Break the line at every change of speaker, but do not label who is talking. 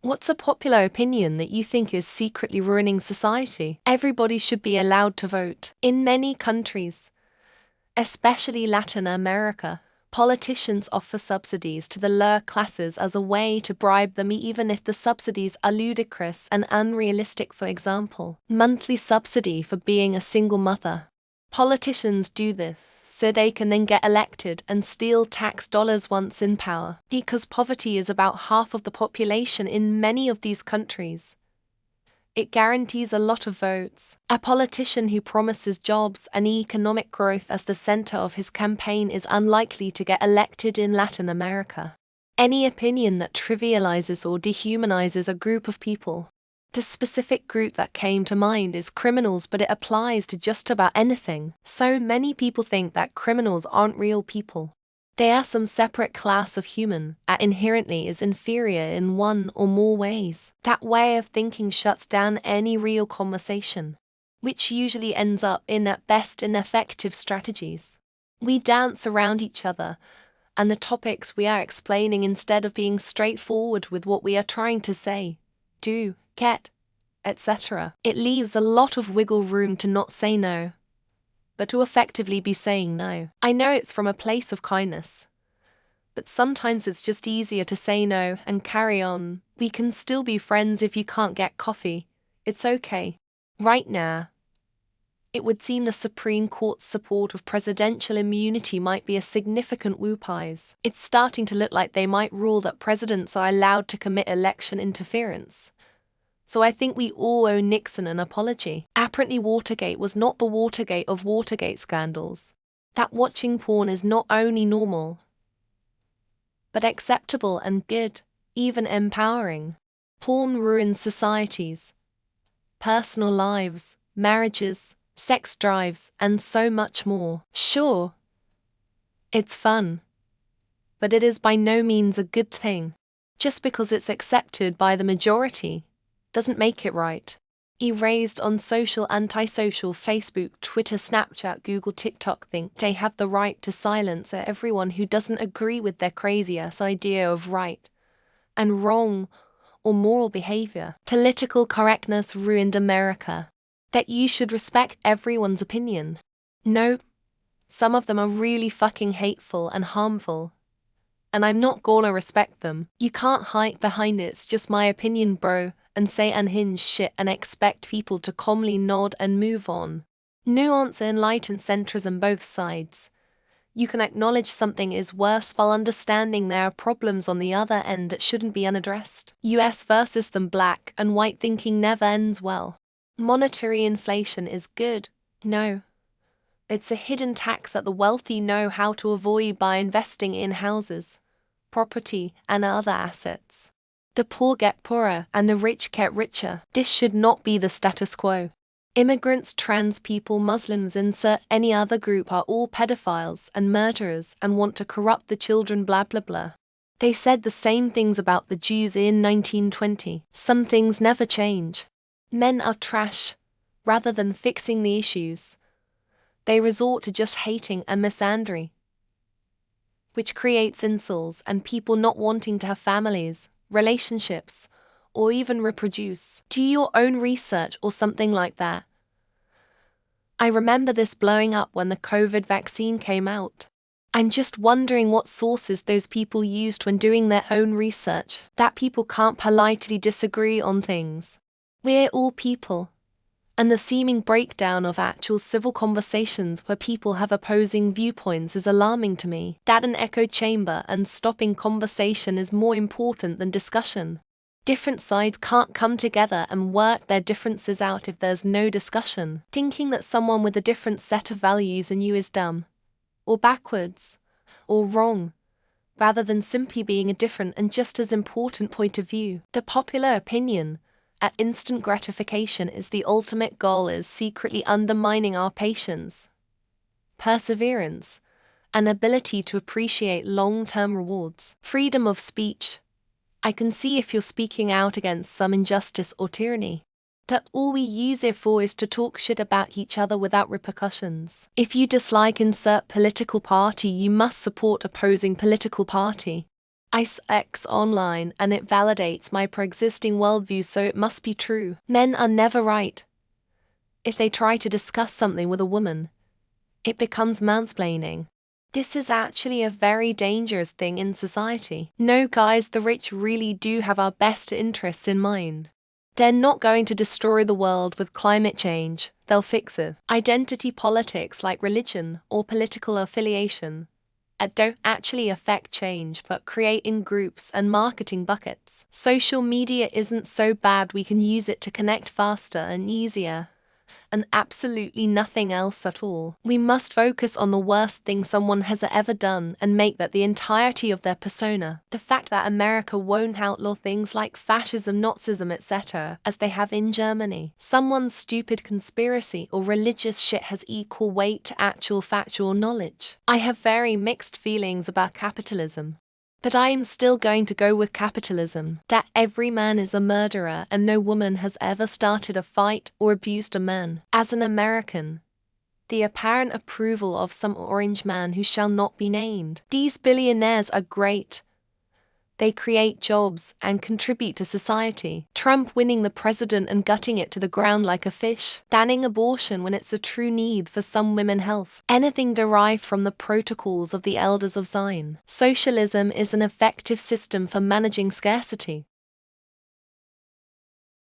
What's a popular opinion that you think is secretly ruining society? Everybody should be allowed to vote. In many countries, especially Latin America, politicians offer subsidies to the lower classes as a way to bribe them, even if the subsidies are ludicrous and unrealistic. For example, monthly subsidy for being a single mother. Politicians do this so they can then get elected and steal tax dollars once in power. Because poverty is about half of the population in many of these countries, it guarantees a lot of votes. A politician who promises jobs and economic growth as the center of his campaign is unlikely to get elected in Latin America. Any opinion that trivializes or dehumanizes a group of people. The specific group that came to mind is criminals, but it applies to just about anything. So many people think that criminals aren't real people. They are some separate class of human that inherently is inferior in one or more ways. That way of thinking shuts down any real conversation, which usually ends up in, at best, ineffective strategies. We dance around each other and the topics we are explaining instead of being straightforward with what we are trying to say, do, get, etc. It leaves a lot of wiggle room to not say no, but to effectively be saying no. I know it's from a place of kindness, but sometimes it's just easier to say no and carry on. We can still be friends if you can't get coffee. It's okay. Right now, it would seem the Supreme Court's support of presidential immunity might be a significant whoopise. It's starting to look like they might rule that presidents are allowed to commit election interference. So I think we all owe Nixon an apology. Apparently Watergate was not the Watergate of Watergate scandals. That watching porn is not only normal, but acceptable and good, even empowering. Porn ruins societies, personal lives, marriages, sex drives, and so much more. Sure, it's fun, but it is by no means a good thing. Just because it's accepted by the majority doesn't make it right. Erased on social, antisocial, Facebook, Twitter, Snapchat, Google, TikTok think they have the right to silence everyone who doesn't agree with their crazy-ass idea of right and wrong or moral behavior. Political correctness ruined America. That you should respect everyone's opinion. No, some of them are really fucking hateful and harmful, and I'm not gonna respect them. You can't hide behind "it's just my opinion, bro," and say unhinged shit and expect people to calmly nod and move on. Nuance and enlightened centrism both sides. You can acknowledge something is worse while understanding there are problems on the other end that shouldn't be unaddressed. US versus them black and white thinking never ends well. Monetary inflation is good. No. It's a hidden tax that the wealthy know how to avoid by investing in houses, property, and other assets. The poor get poorer and the rich get richer. This should not be the status quo. Immigrants, trans people, Muslims, insert any other group are all pedophiles and murderers and want to corrupt the children, blah blah blah. They said the same things about the Jews in 1920. Some things never change. Men are trash. Rather than fixing the issues, they resort to just hating and misandry, which creates insults and people not wanting to have families, relationships, or even reproduce. Do your own research or something like that. I remember this blowing up when the COVID vaccine came out. I'm just wondering what sources those people used when doing their own research. That people can't politely disagree on things. We're all people. And the seeming breakdown of actual civil conversations where people have opposing viewpoints is alarming to me. That an echo chamber and stopping conversation is more important than discussion. Different sides can't come together and work their differences out if there's no discussion. Thinking that someone with a different set of values than you is dumb, or backwards, or wrong, rather than simply being a different and just as important point of view. The popular opinion at instant gratification is the ultimate goal is secretly undermining our patience, perseverance, and ability to appreciate long-term rewards. Freedom of speech. I can see if you're speaking out against some injustice or tyranny. That all we use it for is to talk shit about each other without repercussions. If you dislike insert political party, you must support opposing political party. I saw X online and it validates my pre-existing worldview, so it must be true. Men are never right. If they try to discuss something with a woman, it becomes mansplaining. This is actually a very dangerous thing in society. No, guys, the rich really do have our best interests in mind. They're not going to destroy the world with climate change, they'll fix it. Identity politics like religion or political affiliation don't actually affect change but create in groups and marketing buckets. Social media isn't so bad, we can use it to connect faster and easier, and absolutely nothing else at all. We must focus on the worst thing someone has ever done and make that the entirety of their persona. The fact that America won't outlaw things like fascism, Nazism, etc., as they have in Germany. Someone's stupid conspiracy or religious shit has equal weight to actual factual knowledge. I have very mixed feelings about capitalism. But I am still going to go with capitalism, that every man is a murderer and no woman has ever started a fight or abused a man. As an American, the apparent approval of some orange man who shall not be named. These billionaires are great. They create jobs and contribute to society. Trump winning the president and gutting it to the ground like a fish. Banning abortion when it's a true need for some women's health. Anything derived from the protocols of the elders of Zion. Socialism is an effective system for managing scarcity.